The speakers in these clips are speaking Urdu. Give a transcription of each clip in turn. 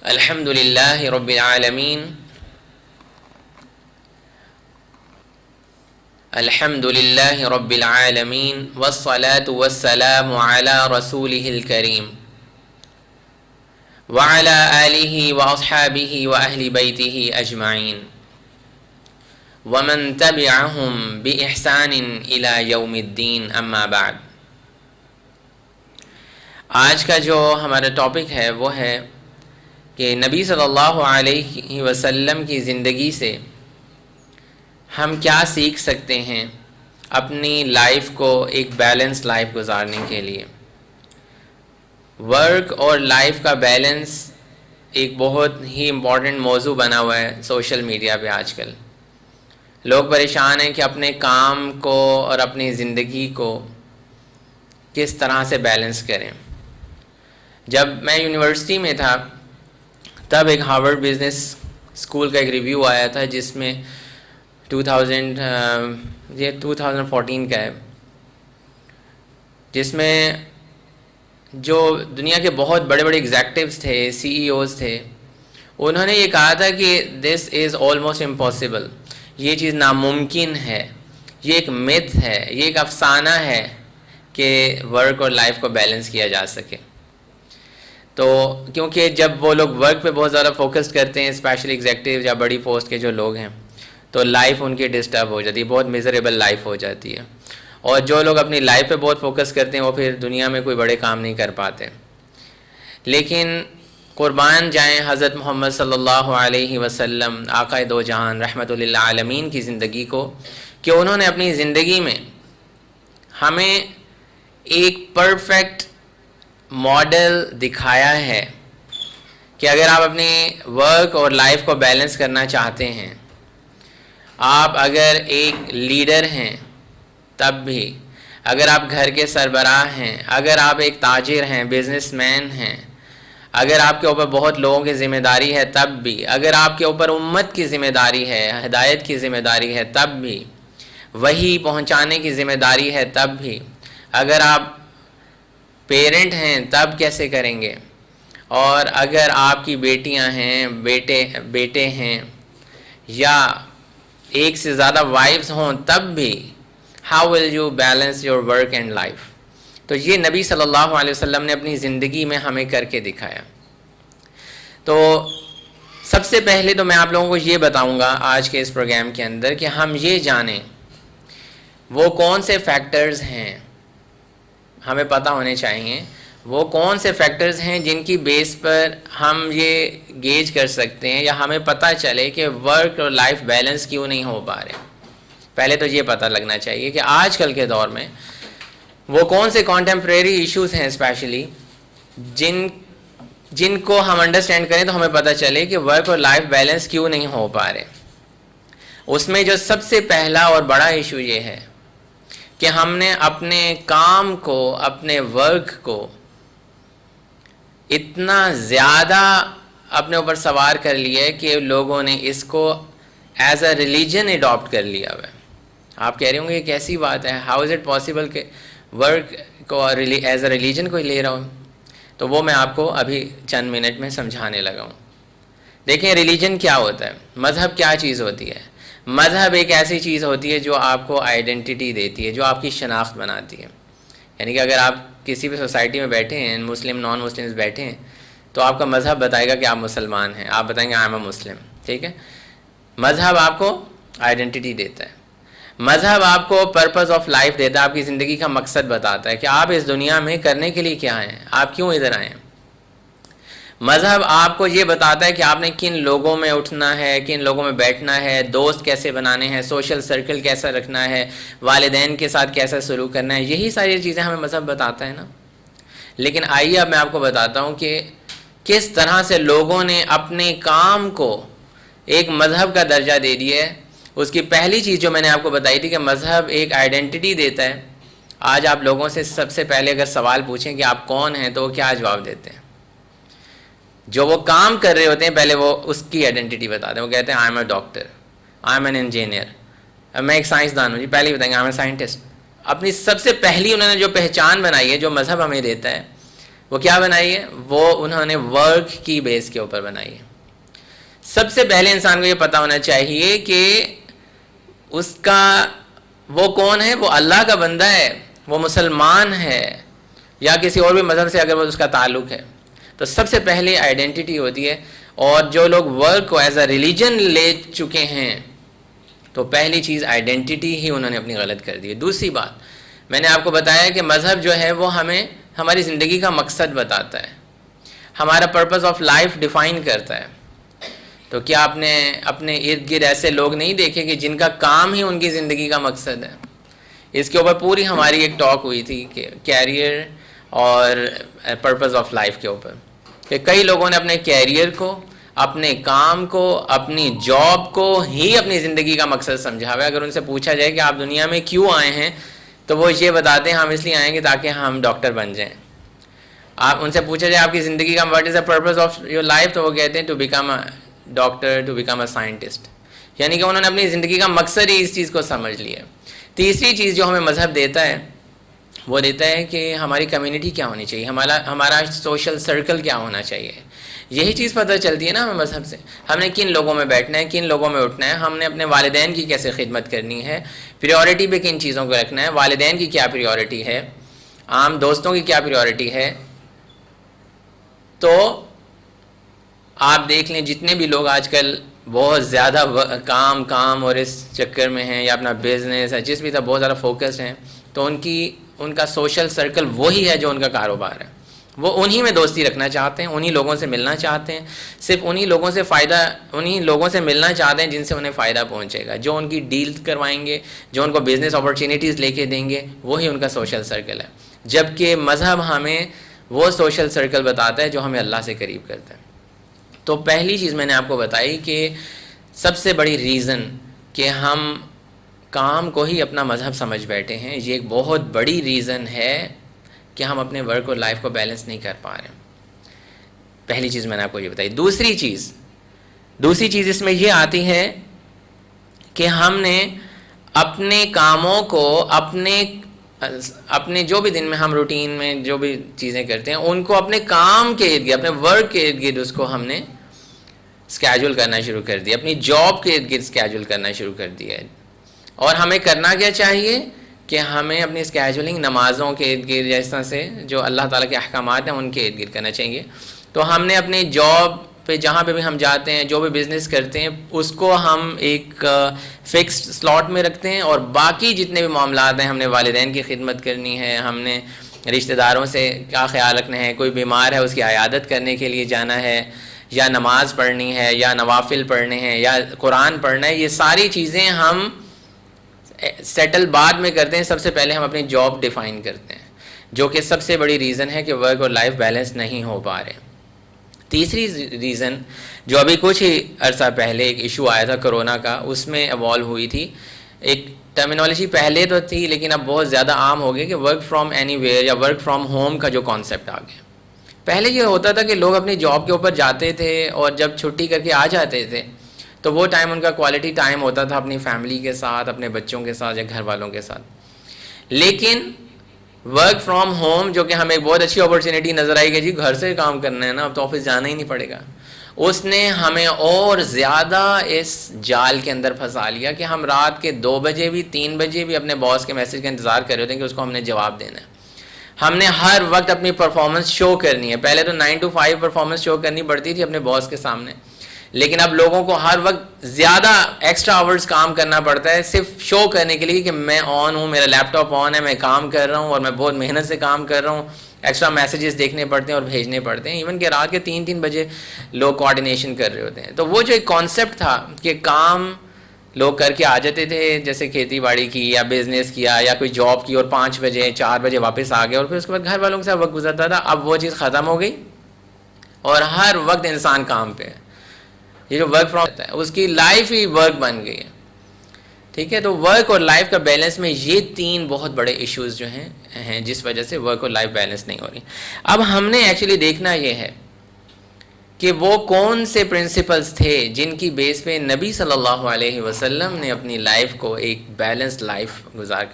الحمد للہ رب العالمین الحمد للہ رب العالمین والصلاة والسلام علی رسولہ الکریم وعلی آلہ واصحابہ واہل بیتہ اجمعین ومن تبعہم بإحسان الی یوم الدین اما بعد۔ آج کا جو ہمارا ٹاپک ہے وہ ہے کہ نبی صلی اللہ علیہ وسلم کی زندگی سے ہم کیا سیکھ سکتے ہیں اپنی لائف کو ایک بیلنس لائف گزارنے کے لیے۔ ورک اور لائف کا بیلنس ایک بہت ہی امپورٹنٹ موضوع بنا ہوا ہے سوشل میڈیا پہ آج کل۔ لوگ پریشان ہیں کہ اپنے کام کو اور اپنی زندگی کو کس طرح سے بیلنس کریں۔ جب میں یونیورسٹی میں تھا تب ایک ہارورڈ بزنس اسکول کا ایک ریویو آیا تھا جس میں 2014 کا ہے، جس میں جو دنیا کے بہت بڑے بڑے ایگزیکٹوز تھے، سی ای اوز تھے، انہوں نے یہ کہا تھا کہ دس از آلموسٹ امپاسبل، یہ چیز ناممکن ہے، یہ ایک میتھ ہے، یہ ایک افسانہ ہے کہ ورک اور لائف کو بیلنس کیا جا سکے۔ تو کیونکہ جب وہ لوگ ورک پہ بہت زیادہ فوکس کرتے ہیں، اسپیشلی ایگزیکٹو یا بڑی پوسٹ کے جو لوگ ہیں، تو لائف ان کی ڈسٹرب ہو جاتی ہے، بہت میزریبل لائف ہو جاتی ہے۔ اور جو لوگ اپنی لائف پہ بہت فوکس کرتے ہیں وہ پھر دنیا میں کوئی بڑے کام نہیں کر پاتے۔ لیکن قربان جائیں حضرت محمد صلی اللہ علیہ وسلم آقا دو جہان رحمۃ للعالمین کی زندگی کو، کہ انہوں نے اپنی زندگی میں ہمیں ایک پرفیکٹ ماڈل دکھایا ہے کہ اگر آپ اپنی ورک اور لائف کو بیلنس کرنا چاہتے ہیں، آپ اگر ایک لیڈر ہیں تب بھی، اگر آپ گھر کے سربراہ ہیں، اگر آپ ایک تاجر ہیں، بزنس مین ہیں، اگر آپ کے اوپر بہت لوگوں کی ذمہ داری ہے تب بھی، اگر آپ کے اوپر امت کی ذمہ داری ہے، ہدایت کی ذمہ داری ہے تب بھی، وحی پہنچانے کی ذمہ داری ہے تب بھی، اگر آپ پیرنٹ ہیں تب کیسے کریں گے، اور اگر آپ کی بیٹیاں ہیں، بیٹے ہیں، یا ایک سے زیادہ وائفز ہوں تب بھی، how will you balance your work and life. تو یہ نبی صلی اللہ علیہ وسلم نے اپنی زندگی میں ہمیں کر کے دکھایا۔ تو سب سے پہلے تو میں آپ لوگوں کو یہ بتاؤں گا آج کے اس پروگرام کے اندر کہ ہم یہ جانیں وہ کون سے فیکٹرز ہیں، ہمیں پتہ ہونے چاہیے وہ کون سے فیکٹرز ہیں جن کی بیس پر ہم یہ گیج کر سکتے ہیں یا ہمیں پتہ چلے کہ ورک اور لائف بیلنس کیوں نہیں ہو پا رہے۔ پہلے تو یہ پتہ لگنا چاہیے کہ آج کل کے دور میں وہ کون سے کانٹمپریری ایشوز ہیں اسپیشلی جن کو ہم انڈرسٹینڈ کریں تو ہمیں پتہ چلے کہ ورک اور لائف بیلنس کیوں نہیں ہو پا رہے۔ اس میں جو سب سے پہلا اور بڑا ایشو یہ ہے کہ ہم نے اپنے کام کو، اپنے ورک کو اتنا زیادہ اپنے اوپر سوار کر لیا ہے کہ لوگوں نے اس کو ایز اے ریلیجن اڈاپٹ کر لیا ہوا ہے۔ آپ کہہ رہے ہوں گے یہ کیسی بات ہے، ہاؤ از اٹ پاسبل کہ ورک کو ایز اے ریلیجن کوئی لے رہا ہوں؟ تو وہ میں آپ کو ابھی چند منٹ میں سمجھانے لگا ہوں۔ دیکھیں ریلیجن کیا ہوتا ہے، مذہب کیا چیز ہوتی ہے۔ مذہب ایک ایسی چیز ہوتی ہے جو آپ کو آئیڈینٹی دیتی ہے، جو آپ کی شناخت بناتی ہے۔ یعنی کہ اگر آپ کسی بھی سوسائٹی میں بیٹھے ہیں، مسلم نان مسلمز بیٹھے ہیں، تو آپ کا مذہب بتائے گا کہ آپ مسلمان ہیں، آپ بتائیں گے آئی ایم اے مسلم، ٹھیک ہے۔ مذہب آپ کو آئیڈینٹی دیتا ہے، مذہب آپ کو پرپز آف لائف دیتا ہے، آپ کی زندگی کا مقصد بتاتا ہے کہ آپ اس دنیا میں کرنے کے لیے کیا ہیں، آپ کیوں ادھر آئے ہیں۔ مذہب آپ کو یہ بتاتا ہے کہ آپ نے کن لوگوں میں اٹھنا ہے، کن لوگوں میں بیٹھنا ہے، دوست کیسے بنانے ہیں، سوشل سرکل کیسا رکھنا ہے، والدین کے ساتھ کیسا سلوک کرنا ہے، یہی ساری چیزیں ہمیں مذہب بتاتا ہے نا۔ لیکن آئیے اب میں آپ کو بتاتا ہوں کہ کس طرح سے لوگوں نے اپنے کام کو ایک مذہب کا درجہ دے دیا ہے۔ اس کی پہلی چیز جو میں نے آپ کو بتائی تھی کہ مذہب ایک آئیڈینٹی دیتا ہے۔ آج آپ لوگوں سے سب سے پہلے اگر سوال پوچھیں کہ آپ کون ہیں تو وہ کیا جواب دیتے ہیں؟ جو وہ کام کر رہے ہوتے ہیں پہلے وہ اس کی آئیڈینٹی بتاتے ہیں، وہ کہتے ہیں I am a doctor, I am an engineer, میں ایک سائنسدان ہوں، جی پہلے ہی بتائیں گے آئی ایم اے سائنٹسٹ۔ اپنی سب سے پہلی انہوں نے جو پہچان بنائی ہے، جو مذہب ہمیں دیتا ہے، وہ کیا بنائی ہے؟ وہ انہوں نے ورک کی بیس کے اوپر بنائی ہے. سب سے پہلے انسان کو یہ پتہ ہونا چاہیے کہ اس کا وہ کون ہے. وہ اللہ کا بندہ ہے، وہ مسلمان ہے، یا کسی اور بھی مذہب سے اگر وہ اس کا تعلق ہے. تو سب سے پہلے آئیڈینٹی ہوتی ہے. اور جو لوگ ورک کو ایز اے ریلیجن لے چکے ہیں تو پہلی چیز آئیڈینٹی ہی انہوں نے اپنی غلط کر دی ہے. دوسری بات میں نے آپ کو بتایا کہ مذہب جو ہے وہ ہمیں ہماری زندگی کا مقصد بتاتا ہے، ہمارا پرپز آف لائف ڈیفائن کرتا ہے. تو کیا آپ نے اپنے ارد گرد ایسے لوگ نہیں دیکھے کہ جن کا کام ہی ان کی زندگی کا مقصد ہے؟ اس کے اوپر پوری ہماری ایک ٹاک ہوئی تھی کہ کیریئر اور پرپز آف لائف کے اوپر، کہ کئی لوگوں نے اپنے کیریئر کو، اپنے کام کو، اپنی جاب کو ہی اپنی زندگی کا مقصد سمجھا ہوا ہے. اگر ان سے پوچھا جائے کہ آپ دنیا میں کیوں آئے ہیں تو وہ یہ بتاتے ہیں ہم اس لیے آئیں گے تاکہ ہم ڈاکٹر بن جائیں. آپ ان سے پوچھا جائے آپ کی زندگی کا what is the purpose of your life تو وہ کہتے ہیں to become a doctor, to become a scientist. یعنی کہ انہوں نے اپنی زندگی کا مقصد ہی اس چیز کو سمجھ لیا. تیسری چیز جو ہمیں مذہب دیتا ہے وہ دیتا ہے کہ ہماری کمیونٹی کیا ہونی چاہیے، ہمارا سوشل سرکل کیا ہونا چاہیے. یہی چیز پتہ چلتی ہے نا ہمیں مذہب سے، ہم نے کن لوگوں میں بیٹھنا ہے، کن لوگوں میں اٹھنا ہے، ہم نے اپنے والدین کی کیسے خدمت کرنی ہے، پریورٹی پہ کن چیزوں کو رکھنا ہے، والدین کی کیا پریورٹی ہے، عام دوستوں کی کیا پریورٹی ہے. تو آپ دیکھ لیں جتنے بھی لوگ آج کل بہت زیادہ کام اور اس چکر میں ہیں، یا اپنا بزنس ہے جس بھی طرح بہت زیادہ فوکسڈ ہیں، تو ان کا سوشل سرکل وہی ہے جو ان کا کاروبار ہے. وہ انہی میں دوستی رکھنا چاہتے ہیں، انہی لوگوں سے ملنا چاہتے ہیں، صرف انہی لوگوں سے ملنا چاہتے ہیں جن سے انہیں فائدہ پہنچے گا، جو ان کی ڈیل کروائیں گے، جو ان کو بزنس اپرچونیٹیز لے کے دیں گے، وہی ان کا سوشل سرکل ہے. جبکہ مذہب ہمیں وہ سوشل سرکل بتاتا ہے جو ہمیں اللہ سے قریب کرتا ہے. تو پہلی چیز میں نے آپ کو بتائی کہ سب سے بڑی ریزن کہ ہم کام کو ہی اپنا مذہب سمجھ بیٹھے ہیں، یہ ایک بہت بڑی ریزن ہے کہ ہم اپنے ورک اور لائف کو بیلنس نہیں کر پا رہے ہیں. پہلی چیز میں نے آپ کو یہ بتائی. دوسری چیز اس میں یہ آتی ہے کہ ہم نے اپنے کاموں کو اپنے جو بھی دن میں ہم روٹین میں جو بھی چیزیں کرتے ہیں ان کو اپنے کام کے ارد گرد، اپنے ورک کے ارد گرد اس کو ہم نے اسکیجول کرنا شروع کر دیا، اپنی جاب کے ارد گرد اسکیجول کرنا شروع کر دیا ہے. اور ہمیں کرنا کیا چاہیے کہ ہمیں اپنی اسکیجولنگ نمازوں کے ارد گرد یا اس طرح سے جو اللہ تعالیٰ کے احکامات ہیں ان کے ارد گرد کرنا چاہیے. تو ہم نے اپنی جاب پہ جہاں پہ بھی ہم جاتے ہیں، جو بھی بزنس کرتے ہیں، اس کو ہم ایک فکسڈ سلاٹ میں رکھتے ہیں، اور باقی جتنے بھی معاملات ہیں، ہم نے والدین کی خدمت کرنی ہے، ہم نے رشتہ داروں سے کیا خیال رکھنا ہے، کوئی بیمار ہے اس کی عیادت کرنے کے لیے جانا ہے، یا نماز پڑھنی ہے، یا نوافل پڑھنے ہیں، یا قرآن پڑھنا ہے، یہ ساری چیزیں ہم سیٹل بعد میں کرتے ہیں. سب سے پہلے ہم اپنی جاب ڈیفائن کرتے ہیں، جو کہ سب سے بڑی ریزن ہے کہ ورک اور لائف بیلنس نہیں ہو پا رہے. تیسری ریزن جو ابھی کچھ ہی عرصہ پہلے ایک ایشو آیا تھا کرونا کا، اس میں ایوالو ہوئی تھی ایک ٹرمینالوجی. پہلے تو تھی لیکن اب بہت زیادہ عام ہو گئی کہ ورک فرام اینی ویئر یا ورک فرام ہوم کا جو کانسیپٹ آ گیا. پہلے یہ ہوتا تھا کہ لوگ اپنی جاب کے اوپر جاتے تھے اور جب چھٹی کر کے آ جاتے تھے تو وہ ٹائم ان کا کوالٹی ٹائم ہوتا تھا اپنی فیملی کے ساتھ، اپنے بچوں کے ساتھ یا گھر والوں کے ساتھ. لیکن ورک فرام ہوم جو کہ ہمیں ایک بہت اچھی اپرچونیٹی نظر آئی کہ جی گھر سے کام کرنا ہے نا، اب تو آفس جانا ہی نہیں پڑے گا، اس نے ہمیں اور زیادہ اس جال کے اندر پھنسا لیا کہ ہم رات کے 2 بجے بھی 3 بجے بھی اپنے باس کے میسج کا انتظار کر رہے ہوتے ہیں کہ اس کو ہم نے جواب دینا ہے. ہم نے ہر وقت اپنی پرفارمنس شو کرنی ہے. پہلے تو 9 to 5 پرفارمنس شو کرنی پڑتی تھی اپنے باس کے سامنے، لیکن اب لوگوں کو ہر وقت زیادہ ایکسٹرا آورز کام کرنا پڑتا ہے صرف شو کرنے کے لیے کہ میں آن ہوں، میرا لیپ ٹاپ آن ہے، میں کام کر رہا ہوں اور میں بہت محنت سے کام کر رہا ہوں. ایکسٹرا میسیجز دیکھنے پڑتے ہیں اور بھیجنے پڑتے ہیں، ایون کہ رات کے 3 بجے لوگ کوآرڈینیشن کر رہے ہوتے ہیں. تو وہ جو ایک کانسیپٹ تھا کہ کام لوگ کر کے آ جاتے تھے، جیسے کھیتی باڑی کی یا بزنس کیا یا کوئی جاب کی، اور 5 بجے 4 بجے واپس آ گئے اور پھر اس کے بعد گھر والوں کے ساتھ وقت گزرتا تھا. اب وہ چیز ختم ہو گئی اور ہر وقت انسان کام پہ ہے. یہ جو ورک فرام ہے اس کی لائف ہی ورک بن گئی ہے. ٹھیک ہے، تو ورک اور لائف کا بیلنس میں یہ 3 بہت بڑے ایشوز جو ہیں جس وجہ سے ورک اور لائف بیلنس نہیں ہو رہی. اب ہم نے ایکچولی دیکھنا یہ ہے کہ وہ کون سے پرنسپلز تھے جن کی بیس پہ نبی صلی اللہ علیہ وسلم نے اپنی لائف کو ایک بیلنسڈ لائف گزار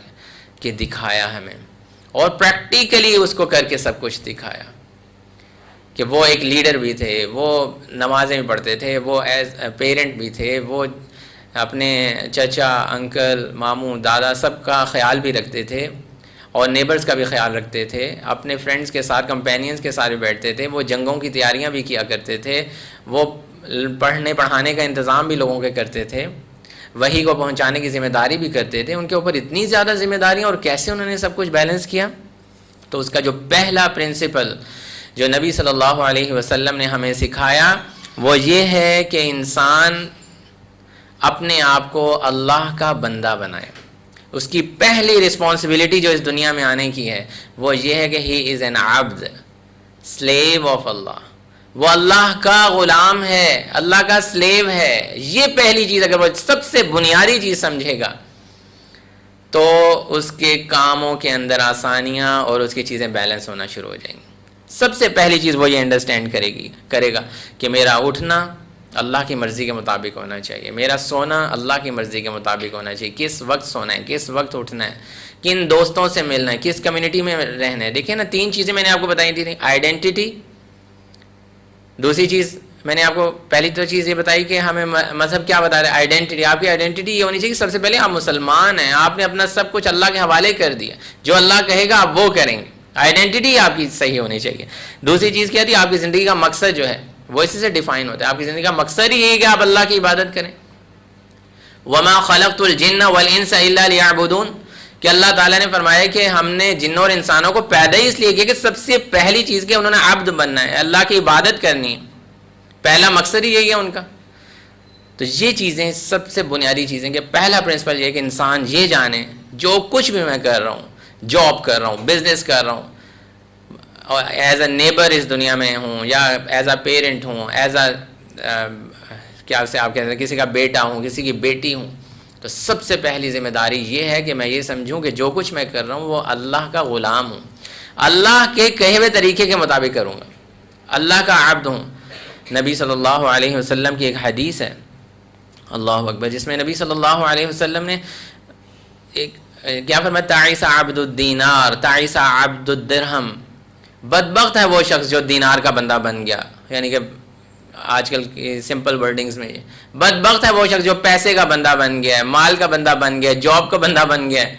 کے دکھایا ہمیں، اور پریکٹیکلی اس کو کر کے سب کچھ دکھایا. کہ وہ ایک لیڈر بھی تھے، وہ نمازیں بھی پڑھتے تھے، وہ ایز پیرنٹ بھی تھے، وہ اپنے چچا، انکل، ماموں، دادا سب کا خیال بھی رکھتے تھے اور نیبرز کا بھی خیال رکھتے تھے، اپنے فرینڈز کے ساتھ، کمپینینز کے ساتھ بھی بیٹھتے تھے، وہ جنگوں کی تیاریاں بھی کیا کرتے تھے، وہ پڑھنے پڑھانے کا انتظام بھی لوگوں کے کرتے تھے، وحی کو پہنچانے کی ذمہ داری بھی کرتے تھے۔ ان کے اوپر اتنی زیادہ ذمہ داریاں، اور کیسے انہوں نے سب کچھ بیلنس کیا؟ تو اس کا جو پہلا پرنسپل جو نبی صلی اللہ علیہ وسلم نے ہمیں سکھایا وہ یہ ہے کہ انسان اپنے آپ کو اللہ کا بندہ بنائے۔ اس کی پہلی رسپانسبلٹی جو اس دنیا میں آنے کی ہے وہ یہ ہے کہ ہی is an Abdul, slave of اللہ، وہ اللہ کا غلام ہے، اللہ کا سلیو ہے۔ یہ پہلی چیز اگر وہ سب سے بنیادی چیز سمجھے گا تو اس کے کاموں کے اندر آسانیاں اور اس کی چیزیں بیلنس ہونا شروع ہو جائیں گی۔ سب سے پہلی چیز وہ یہ انڈرسٹینڈ کرے گا کہ میرا اٹھنا اللہ کی مرضی کے مطابق ہونا چاہیے، میرا سونا اللہ کی مرضی کے مطابق ہونا چاہیے، کس وقت سونا ہے، کس وقت اٹھنا ہے، کن دوستوں سے ملنا ہے، کس کمیونٹی میں رہنا ہے۔ دیکھیں نا، 3 چیزیں میں نے آپ کو بتائی تھی، آئیڈینٹی، دوسری چیز میں نے آپ کو پہلی تو چیز یہ بتائی کہ ہمیں مذہب کیا بتا رہا ہے، آئیڈینٹی۔ آپ کی آئیڈینٹی یہ ہونی چاہیے کہ سب سے پہلے آپ مسلمان ہیں، آپ نے اپنا سب کچھ اللہ کے حوالے کر دیا، جو اللہ کہے گا آپ وہ کریں گے، آئیڈینٹی آپ کی صحیح ہونی چاہیے۔ دوسری چیز کیا تھی؟ آپ کی زندگی کا مقصد جو ہے وہ اسی سے ڈیفائن ہوتا ہے، آپ کی زندگی کا مقصد ہی یہ ہے کہ آپ اللہ کی عبادت کریں۔ وما خلقت الجن والانس الا ليعبدون، کہ اللہ تعالیٰ نے فرمایا کہ ہم نے جنوں اور انسانوں کو پیدا ہی اس لیے کیا کہ سب سے پہلی چیز کہ انہوں نے عبد بننا ہے، اللہ کی عبادت کرنی ہے، پہلا مقصد ہی یہی ہے ان کا۔ تو یہ چیزیں سب سے بنیادی چیزیں کہ پہلا پرنسپل یہ ہے کہ انسان یہ جانے جو کچھ بھی میں کر رہا ہوں، جاب کر رہا ہوں، بزنس کر رہا ہوں، اور ایز اے نیبر اس دنیا میں ہوں، یا ایز اے پیرنٹ ہوں، ایز اے کیا سے آپ کہتے ہیں کسی کا بیٹا ہوں، کسی کی بیٹی ہوں، تو سب سے پہلی ذمہ داری یہ ہے کہ میں یہ سمجھوں کہ جو کچھ میں کر رہا ہوں وہ اللہ کا غلام ہوں، اللہ کے کہے ہوئے طریقے کے مطابق کروں گا، اللہ کا عبد ہوں۔ نبی صلی اللہ علیہ وسلم کی ایک حدیث ہے، اللہ اکبر، جس میں نبی صلی اللہ علیہ وسلم نے ایک کیا فرمایا؟ تعیس عبد الدینار، تعیس عبد الدرہم، بدبخت ہے وہ شخص جو دینار کا بندہ بن گیا، یعنی کہ آج کل کی سمپل ورڈنگز میں یہ بدبخت ہے وہ شخص جو پیسے کا بندہ بن گیا ہے، مال کا بندہ بن گیا ہے، جاب کا بندہ بن گیا ہے،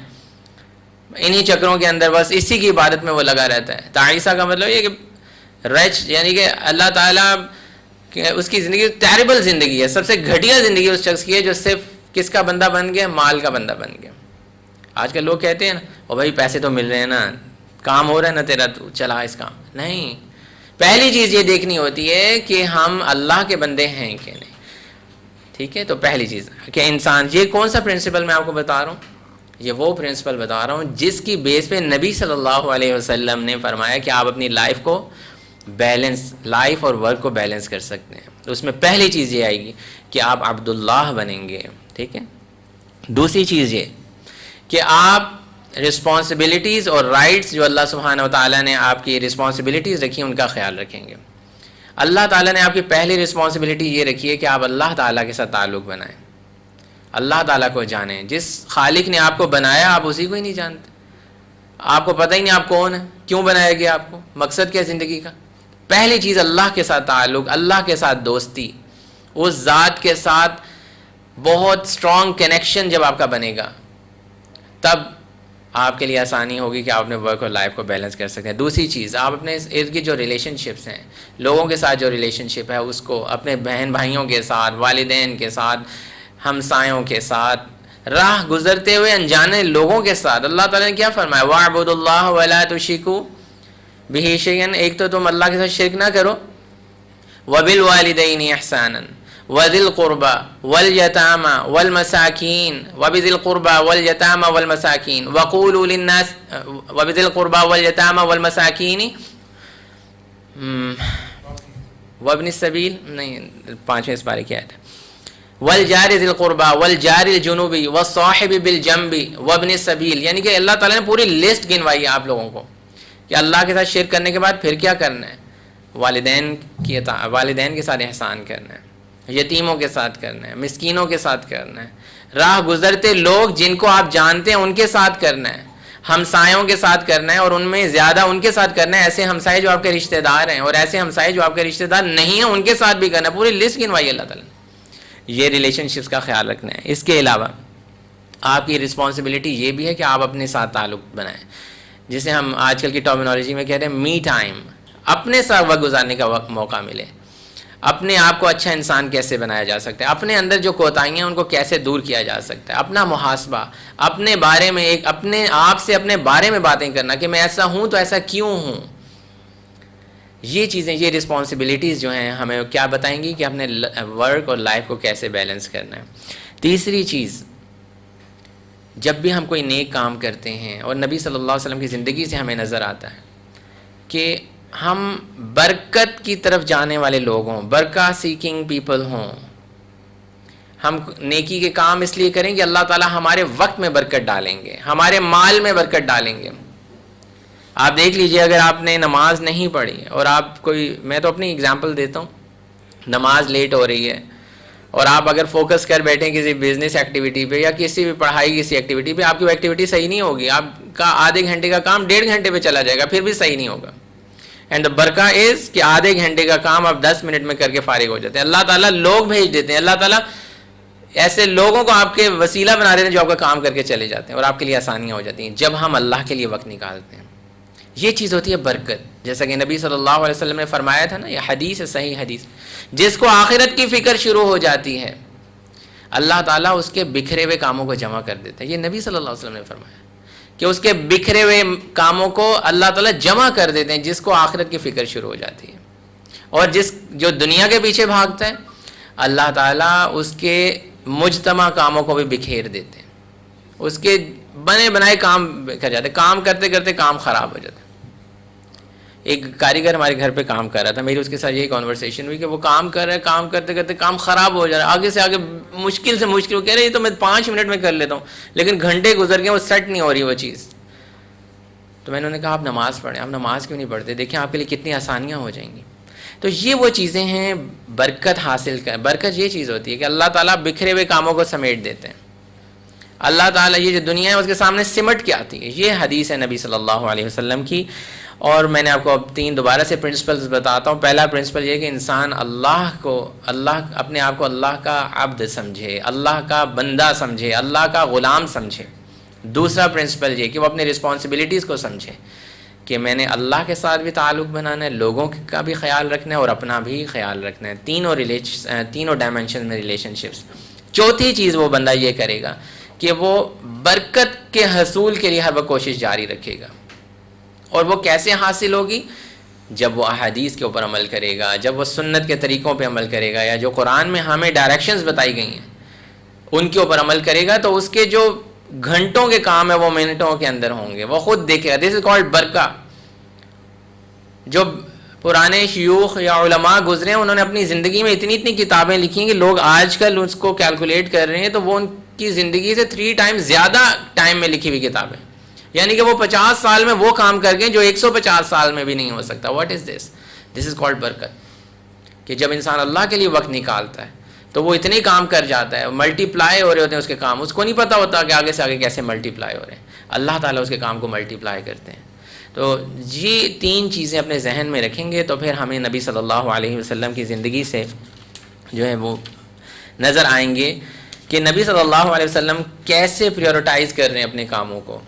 انہی چکروں کے اندر بس اسی کی عبادت میں وہ لگا رہتا ہے۔ تعیسہ کا مطلب یہ کہ رچ، یعنی کہ اللہ تعالیٰ اس کی زندگی ٹیریبل زندگی ہے، سب سے گھٹیا زندگی اس شخص کی ہے جو صرف کس کا بندہ بن گیا؟ مال کا بندہ بن گیا۔ آج کل لوگ کہتے ہیں نا او بھائی پیسے تو مل رہے ہیں نا، کام ہو رہا ہے نا تیرا، تو چلا اس کام۔ نہیں، پہلی چیز یہ دیکھنی ہوتی ہے کہ ہم اللہ کے بندے ہیں کہ نہیں، ٹھیک ہے؟ تو پہلی چیز کہ انسان، یہ کون سا پرنسپل میں آپ کو بتا رہا ہوں؟ یہ وہ پرنسپل بتا رہا ہوں جس کی بیس پہ نبی صلی اللہ علیہ وسلم نے فرمایا کہ آپ اپنی لائف کو بیلنس، لائف اور ورک کو بیلنس کر سکتے ہیں۔ تو اس میں پہلی چیز یہ آئے گی کہ آپ عبداللہ بنیں گے، ٹھیک ہے؟ دوسری چیز یہ کہ آپ رسپانسبلٹیز اور رائٹس جو اللہ سبحانہ و تعالیٰ نے آپ کی رسپانسبلٹیز رکھی ہیں ان کا خیال رکھیں گے۔ اللہ تعالیٰ نے آپ کی پہلی رسپانسبلٹی یہ رکھی ہے کہ آپ اللہ تعالیٰ کے ساتھ تعلق بنائیں، اللہ تعالیٰ کو جانیں۔ جس خالق نے آپ کو بنایا آپ اسی کو ہی نہیں جانتے، آپ کو پتہ ہی نہیں آپ کون ہیں، کیوں بنایا گیا آپ کو، مقصد کیا زندگی کا۔ پہلی چیز اللہ کے ساتھ تعلق، اللہ کے ساتھ دوستی، اس ذات کے ساتھ بہت اسٹرانگ کنیکشن جب آپ کا بنے گا تب آپ کے لیے آسانی ہوگی کہ آپ اپنے ورک اور لائف کو بیلنس کر سکتے ہیں۔ دوسری چیز، آپ اپنے ارد گرد جو ریلیشن شپس ہیں، لوگوں کے ساتھ جو ریلیشن شپ ہے اس کو، اپنے بہن بھائیوں کے ساتھ، والدین کے ساتھ، ہمسایوں کے ساتھ، راہ گزرتے ہوئے انجانے لوگوں کے ساتھ، اللہ تعالیٰ نے کیا فرمایا؟ وَاعْبُدُوا اللَّهَ وَلَا تُشْرِكُوا بِهِ شَيْئًا، ایک تو تم اللہ کے ساتھ شرک نہ کرو، وَبِالْوَالِدَيْنِ إِحْسَانًا وَذِي الْقُرْبَى وَالْيَتَامَى وَالْمَسَاكِينِ وَبِذِي الْقُرْبَى وَالْيَتَامَى وَالْمَسَاكِينِ وَقُولُوا لِلنَّاسِ وَبِذِي الْقُرْبَى وَالْيَتَامَى وَالْمَسَاكِينِ وَابْنِ السَّبِيلِ، نہیں 5ویں سپارے کی آیت ہے، وَالْجَارِ ذِي الْقُرْبَى وَالْجَارِ الْجُنُوبِ وَالصَّاحِبِ بِالْجَنبِ وَابْنِ السَّبِيلِ، یعنی کہ اللہ تعالیٰ نے پوری لسٹ گنوائی ہے آپ لوگوں کو کہ اللہ کے ساتھ شرک کرنے کے بعد پھر کیا کرنا ہے؟ والدین کے ساتھ احسان کرنا ہے، یتیموں کے ساتھ کرنا ہے، مسکینوں کے ساتھ کرنا ہے، راہ گزرتے لوگ جن کو آپ جانتے ہیں ان کے ساتھ کرنا ہے، ہمسایوں کے ساتھ کرنا ہے اور ان میں زیادہ ان کے ساتھ کرنا ہے، ایسے ہمسائے جو آپ کے رشتہ دار ہیں، اور ایسے ہمسائے جو آپ کے رشتہ دار نہیں ہیں ان کے ساتھ بھی کرنا ہے، پوری لسٹ گنوائی اللہ تعالیٰ نے۔ یہ ریلیشن شپس کا خیال رکھنا ہے۔ اس کے علاوہ آپ کی رسپانسبلٹی یہ بھی ہے کہ آپ اپنے ساتھ تعلق بنائیں، جسے ہم آج کل کی ٹرمینالوجی میں کہتے ہیں می ٹائم، اپنے ساتھ وقت گزارنے کا موقع ملے۔ اپنے آپ کو اچھا انسان کیسے بنایا جا سکتا ہے، اپنے اندر جو کوتاہیاں ہیں ان کو کیسے دور کیا جا سکتا ہے، اپنا محاسبہ، اپنے بارے میں اپنے آپ سے اپنے بارے میں باتیں کرنا کہ میں ایسا ہوں تو ایسا کیوں ہوں۔ یہ چیزیں، یہ رسپانسبلٹیز جو ہیں ہمیں کیا بتائیں گی کہ اپنے ورک اور لائف کو کیسے بیلنس کرنا ہے۔ تیسری چیز، جب بھی ہم کوئی نیک کام کرتے ہیں، اور نبی صلی اللہ علیہ وسلم کی زندگی سے ہمیں نظر آتا ہے کہ ہم برکت کی طرف جانے والے لوگ ہوں، برکہ سیکنگ پیپل ہوں۔ ہم نیکی کے کام اس لیے کریں کہ اللہ تعالیٰ ہمارے وقت میں برکت ڈالیں گے، ہمارے مال میں برکت ڈالیں گے۔ آپ دیکھ لیجئے، اگر آپ نے نماز نہیں پڑھی اور آپ کوئی، میں تو اپنی اگزامپل دیتا ہوں، نماز لیٹ ہو رہی ہے اور آپ اگر فوکس کر بیٹھیں کسی بزنس ایکٹیویٹی پہ یا کسی بھی پڑھائی کسی ایکٹیویٹی پہ، آپ کی وہ ایکٹیویٹی صحیح نہیں ہوگی، آپ کا آدھے گھنٹے کا کام 1.5 گھنٹے پہ چلا جائے گا، پھر بھی صحیح نہیں ہوگا۔ اینڈ دا برکہ از کہ آدھے گھنٹے کا کام آپ 10 منٹ میں کر کے فارغ ہو جاتے ہیں۔ اللہ تعالیٰ لوگ بھیج دیتے ہیں، اللہ تعالیٰ ایسے لوگوں کو آپ کے وسیلہ بنا دیتے ہیں جو آپ کا کام کر کے چلے جاتے ہیں اور آپ کے لیے آسانیاں ہو جاتی ہیں جب ہم اللہ کے لیے وقت نکالتے ہیں۔ یہ چیز ہوتی ہے برکت، جیسا کہ نبی صلی اللہ علیہ وسلم نے فرمایا تھا نا، یہ حدیث ہے، صحیح حدیث، جس کو آخرت کی فکر شروع ہو جاتی ہے اللہ تعالیٰ اس کے بکھرے ہوئے کاموں کو جمع کر دیتا ہے۔ یہ نبی صلی اللہ علیہ وسلم نے فرمایا کہ اس کے بکھرے ہوئے کاموں کو اللہ تعالیٰ جمع کر دیتے ہیں جس کو آخرت کی فکر شروع ہو جاتی ہے، اور جو دنیا کے پیچھے بھاگتا ہے اللہ تعالیٰ اس کے مجتمع کاموں کو بھی بکھیر دیتے ہیں، اس کے بنے بنائے کام بکھر جاتے ہیں، کام کرتے کرتے کام خراب ہو جاتا ہے۔ ایک کاریگر ہمارے گھر پہ کام کر رہا تھا، میری اس کے ساتھ یہی کنورسیشن ہوئی کہ وہ کام کر رہا ہے، کام کرتے کرتے کام خراب ہو جا رہا ہے، آگے سے آگے مشکل سے مشکل، وہ کہہ رہے یہ تو میں 5 منٹ میں کر لیتا ہوں، لیکن گھنٹے گزر گئے وہ سیٹ نہیں ہو رہی وہ چیز۔ تو میں نے کہا آپ نماز پڑھیں۔ آپ نماز کیوں نہیں پڑھتے؟ دیکھیں آپ کے لیے کتنی آسانیاں ہو جائیں گی۔ تو یہ وہ چیزیں ہیں برکت حاصل کر، برکت یہ چیز ہوتی ہے کہ اللہ تعالیٰ بکھرے ہوئے کاموں کو سمیٹ دیتے ہیں۔ اللہ تعالیٰ یہ جو دنیا ہے اس کے سامنے سمٹ کے آتی ہے۔ یہ حدیث ہے نبی صلی اللہ علیہ وسلم کی۔ اور میں نے آپ کو اب 3 دوبارہ سے پرنسپلز بتاتا ہوں۔ پہلا پرنسپل یہ کہ انسان اپنے آپ کو اللہ کا عبد سمجھے، اللہ کا بندہ سمجھے، اللہ کا غلام سمجھے۔ دوسرا پرنسپل یہ کہ وہ اپنی رسپانسبلٹیز کو سمجھے کہ میں نے اللہ کے ساتھ بھی تعلق بنانا ہے، لوگوں کا بھی خیال رکھنا ہے اور اپنا بھی خیال رکھنا ہے، تینوں ڈائمینشن میں ریلیشن شپس۔ چوتھی چیز وہ بندہ یہ کرے گا کہ وہ برکت کے حصول کے لیے ہر وقت کوشش جاری رکھے گا۔ اور وہ کیسے حاصل ہوگی؟ جب وہ احادیث کے اوپر عمل کرے گا، جب وہ سنت کے طریقوں پہ عمل کرے گا، یا جو قرآن میں ہمیں ڈائریکشنز بتائی گئی ہیں ان کے اوپر عمل کرے گا، تو اس کے جو گھنٹوں کے کام ہے وہ منٹوں کے اندر ہوں گے، وہ خود دیکھے گا۔ دس از کالڈ برکہ۔ جو پرانے شیوخ یا علماء گزرے ہیں انہوں نے اپنی زندگی میں اتنی کتابیں لکھی ہیں کہ لوگ آج کل اس کو کیلکولیٹ کر رہے ہیں تو وہ ان کی زندگی سے 3 ٹائمز زیادہ ٹائم میں لکھی ہوئی کتابیں، یعنی کہ وہ 50 سال میں وہ کام کر گئے جو 150 سال میں بھی نہیں ہو سکتا۔ What is this? This is called برکت، کہ جب انسان اللہ کے لیے وقت نکالتا ہے تو وہ اتنے کام کر جاتا ہے، ملٹی پلائی ہو رہے ہوتے ہیں اس کے کام، اس کو نہیں پتہ ہوتا کہ آگے سے آگے کیسے ملٹی پلائی ہو رہے ہیں، اللہ تعالیٰ اس کے کام کو ملٹی پلائی کرتے ہیں۔ تو یہ 3 چیزیں اپنے ذہن میں رکھیں گے تو پھر ہمیں نبی صلی اللہ علیہ وسلم کی زندگی سے جو ہے وہ نظر آئیں گے کہ نبی صلی اللہ علیہ وسلم کیسے پریورٹائز کر رہے ہیں اپنے کاموں کو،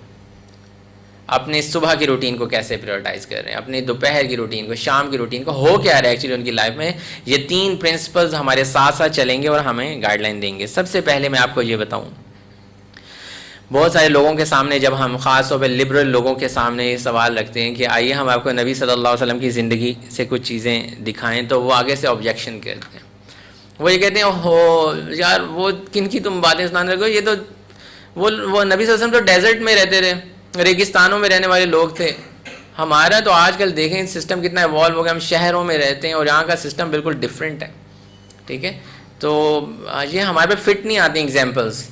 اپنے صبح کی روٹین کو کیسے پریورٹائز کر رہے ہیں، اپنے دوپہر کی روٹین کو، شام کی روٹین کو، ہو کیا رہا ہے ایکچولی ان کی لائف میں۔ یہ 3 پرنسپلز ہمارے ساتھ ساتھ چلیں گے اور ہمیں گائیڈ لائن دیں گے۔ سب سے پہلے میں آپ کو یہ بتاؤں، بہت سارے لوگوں کے سامنے جب ہم خاص طور پہ لبرل لوگوں کے سامنے یہ سوال رکھتے ہیں کہ آئیے ہم آپ کو نبی صلی اللہ علیہ وسلم کی زندگی سے کچھ چیزیں دکھائیں، تو وہ آگے سے آبجیکشن کرتے ہیں۔ وہ یہ کہتے ہیں ہو یار وہ کن کی تم باتیں سنانے لگو، یہ تو وہ نبی صلی اللہ علیہ وسلم تو ڈیزرٹ میں رہتے تھے، ریگستانوں میں رہنے والے لوگ تھے۔ ہمارا تو آج کل دیکھیں سسٹم کتنا ایوالو ہو گیا، ہم شہروں میں رہتے ہیں اور یہاں کا سسٹم بالکل ڈفرینٹ ہے، ٹھیک ہے۔ تو یہ ہمارے پہ فٹ نہیں آتی ایگزامپلس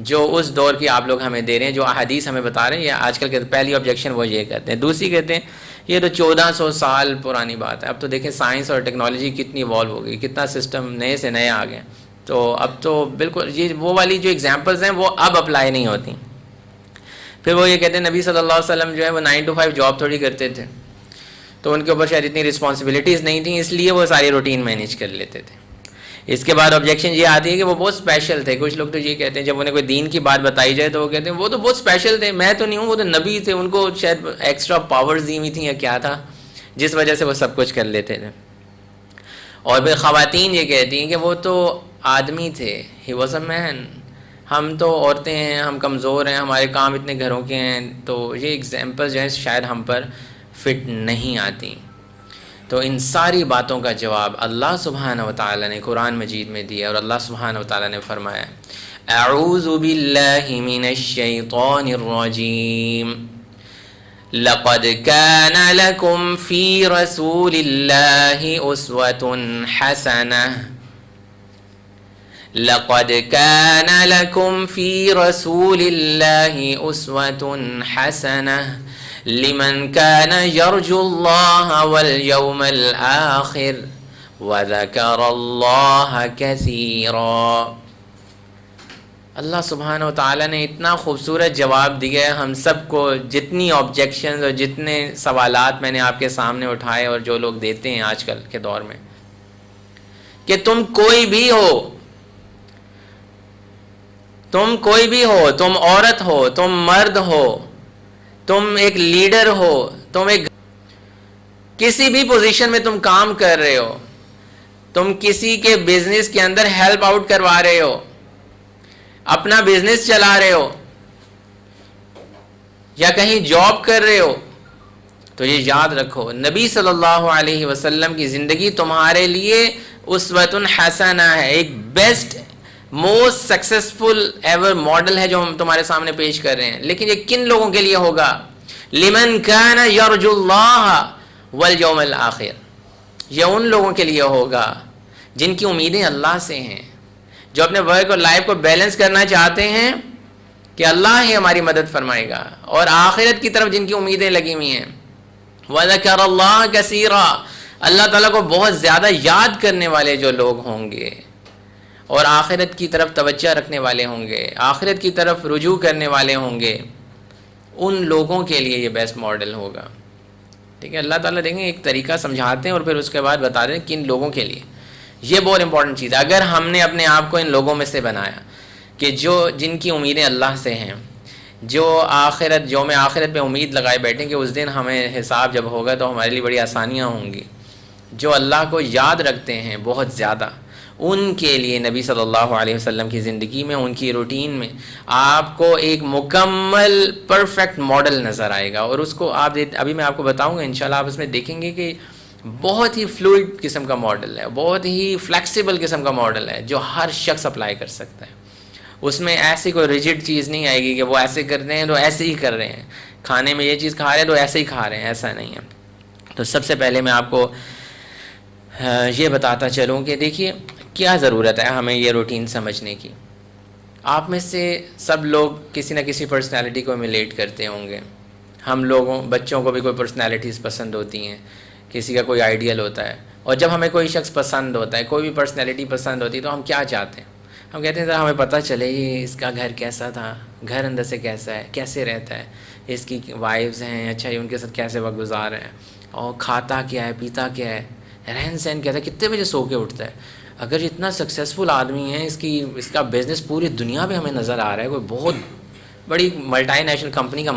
جو اس دور کی آپ لوگ ہمیں دے رہے ہیں، جو احادیث ہمیں بتا رہے ہیں۔ یہ آج کل کے پہلی آبجیکشن وہ یہ کہتے ہیں۔ دوسری کہتے ہیں یہ تو 1400 سال پرانی بات ہے، اب تو دیکھیں سائنس اور ٹیکنالوجی کتنی ایوالو ہو گئی، کتنا سسٹم نئے سے نئے آ گئے، تو اب تو بالکل یہ وہ والی جو ایگزامپلس ہیں وہ اب اپلائی نہیں ہوتی۔ پھر وہ یہ کہتے ہیں نبی صلی اللہ علیہ وسلم جو ہے وہ 9 to 5 جاب تھوڑی کرتے تھے، تو ان کے اوپر شاید اتنی رسپانسبلٹیز نہیں تھیں، اس لیے وہ ساری روٹین مینیج کر لیتے تھے. اس کے بعد آبجیکشن یہ آتی ہے کہ وہ بہت اسپیشل تھے. کچھ لوگ تو یہ کہتے ہیں جب انہیں کوئی دین کی بات بتائی جائے تو وہ کہتے ہیں وہ تو بہت اسپیشل تھے، میں تو نہیں ہوں، وہ تو نبی تھے، ان کو شاید ایکسٹرا پاورز دی ہوئی تھیں یا کیا تھا جس وجہ سے وہ سب کچھ کر لیتے تھے. اور پھر خواتین یہ کہتی ہیں کہ وہ تو آدمی تھے، ہی واز اے مین، ہم تو عورتیں ہیں، ہم کمزور ہیں، ہمارے کام اتنے گھروں کے ہیں. تو یہ ایگزامپل جو ہیں شاید ہم پر فٹ نہیں آتی. تو ان ساری باتوں کا جواب اللہ سبحانہ و تعالیٰ نے قرآن مجید میں دیا، اور اللہ سبحانہ و تعالیٰ نے فرمایا اعوذ باللہ من الشیطان الرجیم لقد كان لكم في رسول الله أسوة حسنة لقد كان لكم في رسول الله أسوة حسنة لمن كان يرجو الله واليوم الآخر وذكر الله كثيرا. اللہ سبحانہ و تعالیٰ نے اتنا خوبصورت جواب دیا ہے ہم سب کو. جتنی آبجیکشنز اور جتنے سوالات میں نے آپ کے سامنے اٹھائے اور جو لوگ دیتے ہیں آج کل کے دور میں، کہ تم کوئی بھی ہو، تم کوئی بھی ہو، تم عورت ہو، تم مرد ہو، تم ایک لیڈر ہو، تم ایک کسی بھی پوزیشن میں تم کام کر رہے ہو، تم کسی کے بزنس کے اندر ہیلپ آؤٹ کروا رہے ہو، اپنا بزنس چلا رہے ہو یا کہیں جاب کر رہے ہو، تو یہ یاد رکھو نبی صلی اللہ علیہ وسلم کی زندگی تمہارے لیے اسوۃ حسنہ ہے، ایک best most successful ever model ہے جو ہم تمہارے سامنے پیش کر رہے ہیں. لیکن یہ کن لوگوں کے لیے ہوگا؟ لمن کان یرجو اللہ والیوم الآخر، یہ ان لوگوں کے لیے ہوگا جن کی امیدیں اللہ سے ہیں، جو اپنے ورک اور لائف کو بیلنس کرنا چاہتے ہیں کہ اللہ ہی ہماری مدد فرمائے گا، اور آخرت کی طرف جن کی امیدیں لگی ہوئی ہیں. وَذَكَرَ اللَّهَ كَثِيرًا، اللہ تعالیٰ کو بہت زیادہ یاد کرنے والے جو لوگ ہوں گے اور آخرت کی طرف توجہ رکھنے والے ہوں گے، آخرت کی طرف رجوع کرنے والے ہوں گے، ان لوگوں کے لیے یہ بیسٹ ماڈل ہوگا. ٹھیک ہے، اللہ تعالیٰ دیکھیں ایک طریقہ سمجھاتے ہیں اور پھر اس کے بعد بتا دیں کن لوگوں کے لیے. یہ بہت امپورٹنٹ چیز ہے. اگر ہم نے اپنے آپ کو ان لوگوں میں سے بنایا کہ جن کی امیدیں اللہ سے ہیں، جو یوم آخرت پہ امید لگائے بیٹھیں کہ اس دن ہمیں حساب جب ہوگا تو ہمارے لیے بڑی آسانیاں ہوں گی، جو اللہ کو یاد رکھتے ہیں بہت زیادہ، ان کے لیے نبی صلی اللہ علیہ وسلم کی زندگی میں، ان کی روٹین میں آپ کو ایک مکمل پرفیکٹ ماڈل نظر آئے گا. اور اس کو ابھی میں آپ کو بتاؤں گا انشاءاللہ، آپ اس میں دیکھیں گے کہ بہت ہی فلوئڈ قسم کا ماڈل ہے، بہت ہی فلیکسیبل قسم کا ماڈل ہے جو ہر شخص اپلائی کر سکتا ہے. اس میں ایسی کوئی ریجڈ چیز نہیں آئے گی کہ وہ ایسے کر رہے ہیں تو ایسے ہی کر رہے ہیں، کھانے میں یہ چیز کھا رہے ہیں تو ایسے ہی کھا رہے ہیں، ایسا نہیں ہے. تو سب سے پہلے میں آپ کو یہ بتاتا چلوں کہ دیکھیے کیا ضرورت ہے ہمیں یہ روٹین سمجھنے کی. آپ میں سے سب لوگ کسی نہ کسی پرسنالٹی کو ایمولیٹ کرتے ہوں گے. ہم لوگوں بچوں کو بھی کوئی پرسنالٹیز پسند ہوتی ہیں، کسی کا کوئی آئیڈیل ہوتا ہے، اور جب ہمیں کوئی شخص پسند ہوتا ہے، کوئی بھی پرسنالٹی پسند ہوتی ہے تو ہم کیا چاہتے ہیں؟ ہم کہتے ہیں ذرا ہمیں پتہ چلے یہ اس کا گھر کیسا تھا، گھر اندر سے کیسا ہے، کیسے رہتا ہے، اس کی وائفز ہیں، اچھا یہ ان کے ساتھ کیسے وقت گزار رہے ہیں، اور کھاتا کیا ہے، پیتا کیا ہے، رہن سہن کیا ہے، کتنے بجے سو کے اٹھتا ہے. اگر اتنا سکسیزفل آدمی ہے، اس کا بزنس پوری دنیا میں ہمیں نظر آ رہا ہے، کوئی بہت بڑی ملٹی نیشنل کمپنی کا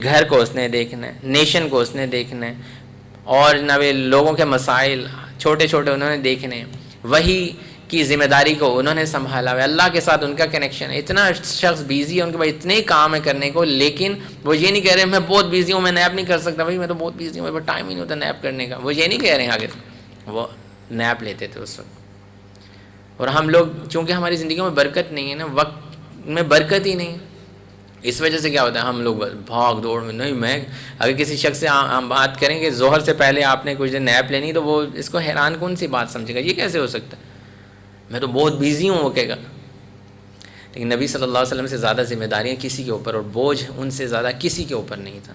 گھر کو اس نے دیکھنا ہے، نیشن کو اس نے دیکھنا ہے، اور جناب لوگوں کے مسائل چھوٹے چھوٹے انہوں نے دیکھنے ہیں، وہی کی ذمہ داری کو انہوں نے سنبھالا ہوا ہے، اللہ کے ساتھ ان کا کنیکشن ہے۔ اتنا شخص بیزی ہے، ان کے پاس اتنے ہی کام ہے کرنے کو، لیکن وہ یہ نہیں کہہ رہے میں بہت بیزی ہوں، میں نیپ نہیں کر سکتا، بھائی میں تو بہت بیزی ہوں، میرے پاس ٹائم ہی نہیں ہوتا نیپ کرنے کا، وہ یہ نہیں کہہ رہے ہیں۔ آگے وہ نیپ لیتے تھے اس وقت۔ اور ہم لوگ چونکہ ہماری زندگیوں میں برکت نہیں ہے نا، وقت میں برکت ہی نہیں ہے، اس وجہ سے کیا ہوتا ہے ہم لوگ بھاگ دوڑ میں نہیں۔ میں اگر کسی شخص سے ہم بات کریں کہ ظہر سے پہلے آپ نے کچھ دن نیپ لینی، تو وہ اس کو حیران کون سی بات سمجھے گا، یہ کیسے ہو سکتا ہے، میں تو بہت بیزی ہوں، وہ کہے گا۔ لیکن نبی صلی اللہ علیہ وسلم سے زیادہ ذمہ داریاں کسی کے اوپر اور بوجھ ان سے زیادہ کسی کے اوپر نہیں تھا۔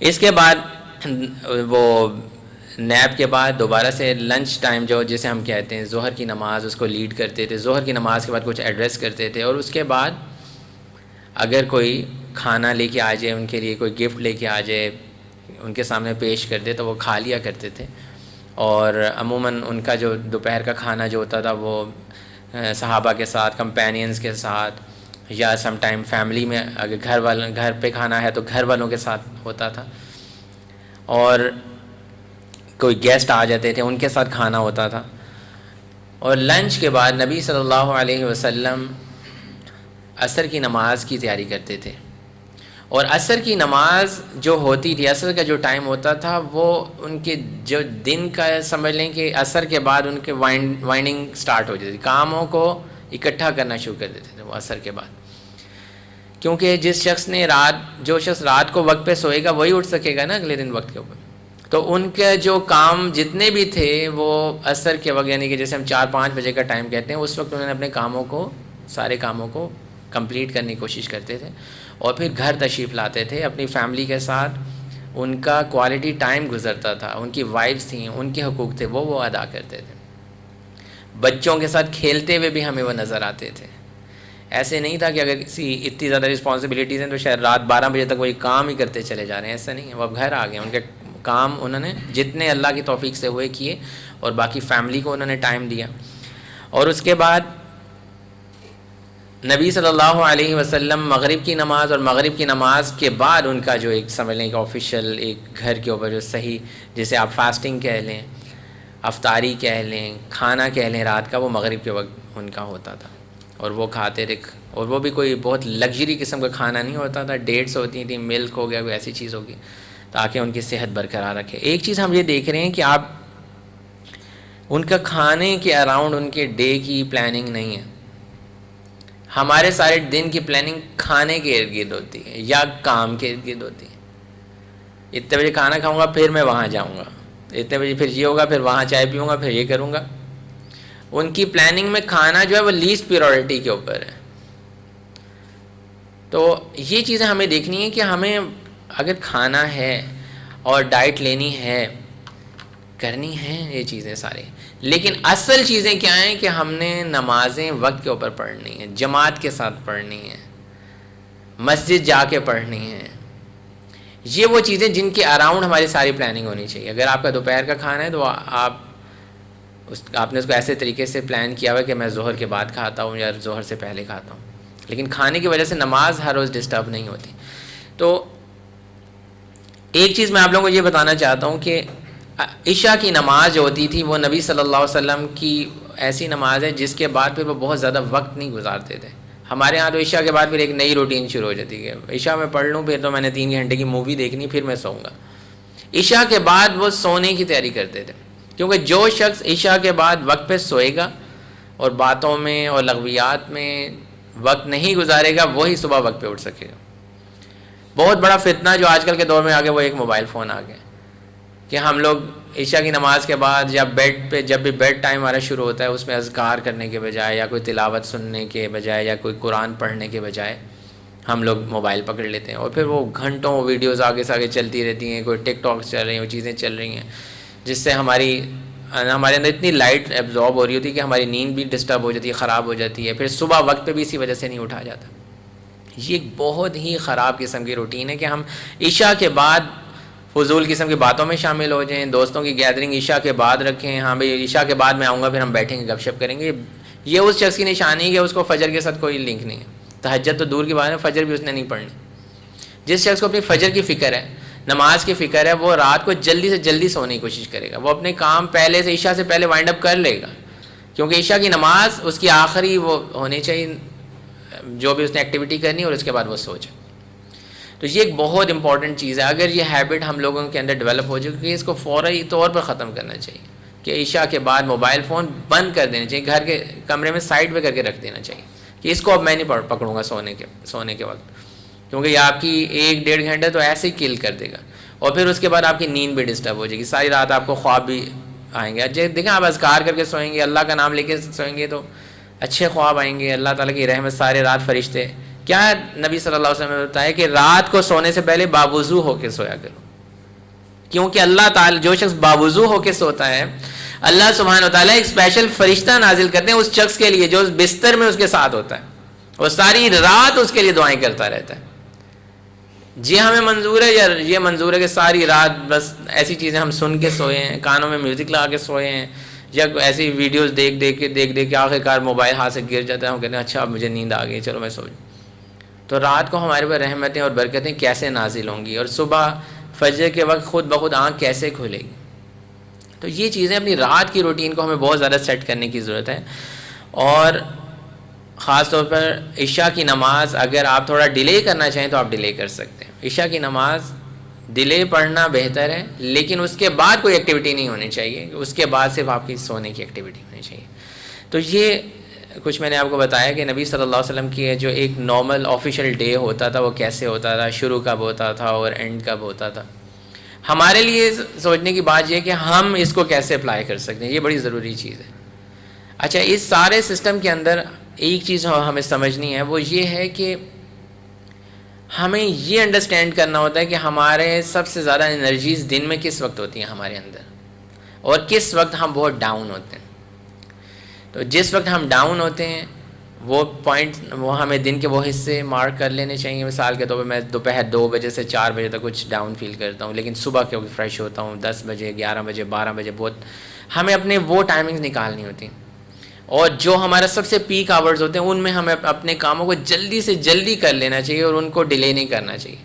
اس کے بعد وہ نیپ کے بعد دوبارہ سے لنچ ٹائم جو جسے ہم کہتے ہیں، ظہر کی نماز اس کو لیڈ کرتے تھے، ظہر کی نماز کے بعد کچھ ایڈریس کرتے تھے، اور اس کے بعد اگر کوئی کھانا لے کے آ جائے، ان کے لیے کوئی گفٹ لے کے آ جائے، ان کے سامنے پیش کر دے تو وہ کھا لیا کرتے تھے۔ اور عموماً ان کا جو دوپہر کا کھانا جو ہوتا تھا وہ صحابہ کے ساتھ، کمپینینز کے ساتھ، یا سم ٹائم فیملی میں اگر گھر پہ کھانا ہے تو گھر والوں کے ساتھ ہوتا تھا، اور کوئی گیسٹ آ جاتے تھے ان کے ساتھ کھانا ہوتا تھا۔ اور لنچ کے بعد نبی صلی اللہ علیہ وسلم عصر کی نماز کی تیاری کرتے تھے، اور عصر کی نماز جو ہوتی تھی، عصر کا جو ٹائم ہوتا تھا، وہ ان کے جو دن کا سمجھ لیں کہ عصر کے بعد ان کے وائنڈنگ سٹارٹ ہو جاتی تھی، کاموں کو اکٹھا کرنا شروع کر دیتے تھے وہ عصر کے بعد، کیونکہ جو شخص رات کو وقت پہ سوئے گا وہی اٹھ سکے گا نا اگلے دن وقت کے اوپر۔ تو ان کے جو کام جتنے بھی تھے وہ عصر کے وقت، یعنی کہ جیسے ہم 4-5 بجے کا ٹائم کہتے ہیں، اس وقت انہوں نے اپنے سارے کاموں کو کمپلیٹ کرنے کی کوشش کرتے تھے، اور پھر گھر تشریف لاتے تھے اپنی فیملی کے ساتھ، ان کا کوالٹی ٹائم گزرتا تھا، ان کی وائفز تھیں، ان کے حقوق تھے وہ ادا کرتے تھے، بچوں کے ساتھ کھیلتے ہوئے بھی ہمیں وہ نظر آتے تھے۔ ایسے نہیں تھا کہ اگر کسی اتنی زیادہ رسپانسبلٹیز ہیں تو شاید رات 12 بجے تک وہی کام ہی کرتے چلے جا رہے ہیں، ایسا نہیں ہے، وہ اب گھر آ گئے، ان کے کام انہوں نے جتنے اللہ کی توفیق سے ہوئے کیے، اور باقی فیملی کو انہوں نے ٹائم دیا۔ اور اس کے بعد نبی صلی اللہ علیہ وسلم مغرب کی نماز، اور مغرب کی نماز کے بعد ان کا جو ایک سمجھ لیں کہ آفیشیل ایک گھر کے اوپر جو صحیح، جسے آپ فاسٹنگ کہہ لیں، افطاری کہہ لیں، کھانا کہہ لیں رات کا، وہ مغرب کے وقت ان کا ہوتا تھا، اور وہ کھاتے تھے، اور وہ بھی کوئی بہت لگژری قسم کا کھانا نہیں ہوتا تھا، ڈیٹس ہوتی تھیں، ملک ہو گیا، کوئی ایسی چیز ہوگی تاکہ ان کی صحت برقرار رکھے۔ ایک چیز ہم یہ دیکھ رہے ہیں کہ آپ ان کا کھانے کے اراؤنڈ ان کے ڈے کی پلاننگ نہیں ہے، ہمارے سارے دن کی پلاننگ کھانے کے ارد گرد ہوتی ہے یا کام کے ارد گرد ہوتی ہے۔ اتنے بجے کھانا کھاؤں گا پھر میں وہاں جاؤں گا، اتنے بجے پھر یہ ہوگا، پھر وہاں چائے پیوں گا، پھر یہ کروں گا۔ ان کی پلاننگ میں کھانا جو ہے وہ لیسٹ پیورٹی کے اوپر ہے۔ تو یہ چیزیں ہمیں دیکھنی ہے کہ ہمیں اگر کھانا ہے اور ڈائٹ لینی ہے، کرنی ہے یہ چیزیں ساری، لیکن اصل چیزیں کیا ہیں کہ ہم نے نمازیں وقت کے اوپر پڑھنی ہیں، جماعت کے ساتھ پڑھنی ہے، مسجد جا کے پڑھنی ہے۔ یہ وہ چیزیں جن کے اراؤنڈ ہماری ساری پلاننگ ہونی چاہیے۔ اگر آپ کا دوپہر کا کھانا ہے تو آپ نے اس کو ایسے طریقے سے پلان کیا ہوا کہ میں ظہر کے بعد کھاتا ہوں یا ظہر سے پہلے کھاتا ہوں، لیکن کھانے کی وجہ سے نماز ہر روز ڈسٹرب نہیں ہوتی۔ تو ایک چیز میں آپ لوگوں کو یہ بتانا چاہتا ہوں کہ عشاء کی نماز جو ہوتی تھی وہ نبی صلی اللہ علیہ وسلم کی ایسی نماز ہے جس کے بعد پھر وہ بہت زیادہ وقت نہیں گزارتے تھے۔ ہمارے ہاں تو عشاء کے بعد پھر ایک نئی روٹین شروع ہو جاتی ہے، عشاء میں پڑھ لوں پھر تو میں نے 3 گھنٹے کی مووی دیکھنی، پھر میں سوؤں گا۔ عشاء کے بعد وہ سونے کی تیاری کرتے تھے، کیونکہ جو شخص عشاء کے بعد وقت پہ سوئے گا اور باتوں میں اور لغویات میں وقت نہیں گزارے گا وہی صبح وقت پہ اٹھ سکے گا۔ بہت بڑا فتنہ جو آج کل کے دور میں آ گیا وہ ایک موبائل فون آ گیا، کہ ہم لوگ عشاء کی نماز کے بعد یا جب بھی بیڈ ٹائم ہمارا شروع ہوتا ہے اس میں اذکار کرنے کے بجائے یا کوئی تلاوت سننے کے بجائے یا کوئی قرآن پڑھنے کے بجائے ہم لوگ موبائل پکڑ لیتے ہیں، اور پھر وہ گھنٹوں ویڈیوز آگے سے آگے چلتی رہتی ہیں، کوئی ٹک ٹاک چل رہی ہیں، وہ چیزیں چل رہی ہیں، جس سے ہمارے اندر اتنی لائٹ ایبزارب ہو رہی ہوتی ہے کہ ہماری نیند بھی ڈسٹرب ہو جاتی ہے، خراب ہو جاتی ہے، پھر صبح وقت پہ بھی اسی وجہ سے نہیں اٹھا جاتا۔ یہ ایک بہت ہی خراب قسم کی روٹین ہے کہ ہم عشاء کے بعد فضول قسم کی باتوں میں شامل ہو جائیں، دوستوں کی گیدرنگ عشاء کے بعد رکھیں، ہاں بھئی عشاء کے بعد میں آؤں گا پھر ہم بیٹھیں گے گپ شپ کریں گے۔ یہ اس شخص کی نشانی ہے کہ اس کو فجر کے ساتھ کوئی لنک نہیں ہے، تہجد تو دور کی بات ہے، فجر بھی اس نے نہیں پڑھنی۔ جس شخص کو اپنی فجر کی فکر ہے، نماز کی فکر ہے، وہ رات کو جلدی سے جلدی سونے کی کوشش کرے گا، وہ اپنے کام پہلے سے عشاء سے پہلے وائنڈ اپ کر لے گا، کیونکہ عشاء کی نماز اس کی آخری وہ ہونی چاہیے جو بھی اس نے ایکٹیویٹی کرنی اور اس کے بعد وہ سو جائے۔ تو یہ ایک بہت امپورٹنٹ چیز ہے، اگر یہ ہیبٹ ہم لوگوں کے اندر ڈیولپ ہو چکی ہے، اس کو فوری طور پر ختم کرنا چاہیے کہ عشاء کے بعد موبائل فون بند کر دینا چاہیے، گھر کے کمرے میں سائڈ پہ کر کے رکھ دینا چاہیے کہ اس کو اب میں نہیں پکڑوں گا سونے کے وقت، کیونکہ یہ آپ کی 1-1.5 گھنٹے تو ایسے ہی کل کر دے گا، اور پھر اس کے بعد آپ کی نیند بھی ڈسٹرب ہو جائے گی، ساری رات آپ کو خواب بھی آئیں گے۔ دیکھیں آپ اذکار کر کے سوئیں گے، اللہ کا نام لے کے سوئیں گے تو اچھے خواب آئیں گے، اللہ تعالیٰ کی رحمت سارے رات فرشتے۔ کیا نبی صلی اللہ علیہ وسلم نے بتایا کہ رات کو سونے سے پہلے باوضو ہو کے سویا کرو، کیونکہ اللہ تعالیٰ جو شخص باوضو ہو کے سوتا ہے، اللہ سبحانہ و تعالیٰ ایک اسپیشل فرشتہ نازل کرتے ہیں اس شخص کے لیے جو اس بستر میں اس کے ساتھ ہوتا ہے، وہ ساری رات اس کے لیے دعائیں کرتا رہتا ہے۔ جی ہمیں منظور ہے یا یہ منظور ہے کہ ساری رات بس ایسی چیزیں ہم سن کے سوئے ہیں، کانوں میں میوزک لگا کے سوئے ہیں، یا ایسی ویڈیوز دیکھ کے آخر کار موبائل ہاتھ سے گر جاتا ہے، ہم کہتے ہیں اچھا اب مجھے نیند آ گئی چلو میں سو جاؤں۔ تو رات کو ہمارے پر رحمتیں اور برکتیں کیسے نازل ہوں گی، اور صبح فجر کے وقت خود بخود آنکھ کیسے کھلے گی۔ تو یہ چیزیں اپنی رات کی روٹین کو ہمیں بہت زیادہ سیٹ کرنے کی ضرورت ہے، اور خاص طور پر عشاء کی نماز اگر آپ تھوڑا ڈیلے کرنا چاہیں تو آپ ڈیلے کر سکتے ہیں۔ عشاء کی نماز ڈیلے پڑھنا بہتر ہے، لیکن اس کے بعد کوئی ایکٹیویٹی نہیں ہونی چاہیے، اس کے بعد صرف آپ کی سونے کی ایکٹیویٹی ہونی چاہیے۔ تو یہ کچھ میں نے آپ کو بتایا کہ نبی صلی اللہ علیہ وسلم کی جو ایک نارمل آفیشیل ڈے ہوتا تھا وہ کیسے ہوتا تھا، شروع کب ہوتا تھا اور اینڈ کب ہوتا تھا۔ ہمارے لیے سوچنے کی بات یہ ہے کہ ہم اس کو کیسے اپلائی کر سکتے ہیں، یہ بڑی ضروری چیز ہے۔ اچھا، اس سارے سسٹم کے اندر ایک چیز ہمیں سمجھنی ہے، وہ یہ ہے کہ ہمیں یہ انڈرسٹینڈ کرنا ہوتا ہے کہ ہمارے سب سے زیادہ انرجیز دن میں کس وقت ہوتی ہیں ہمارے اندر، اور کس وقت ہم بہت ڈاؤن ہوتے ہیں۔ تو جس وقت ہم ڈاؤن ہوتے ہیں وہ ہمیں دن کے وہ حصے مارک کر لینے چاہیے۔ مثال کے طور پہ میں دوپہر 2 بجے سے 4 بجے تک کچھ ڈاؤن فیل کرتا ہوں، لیکن صبح کے وقت فریش ہوتا ہوں 10 بجے 11 بجے 12 بجے، بہت ہمیں اپنے وہ ٹائمنگز نکالنی ہوتی ہیں، اور جو ہمارا سب سے پیک آورز ہوتے ہیں ان میں ہمیں اپنے کاموں کو جلدی سے جلدی کر لینا چاہیے اور ان کو ڈیلے نہیں کرنا چاہیے،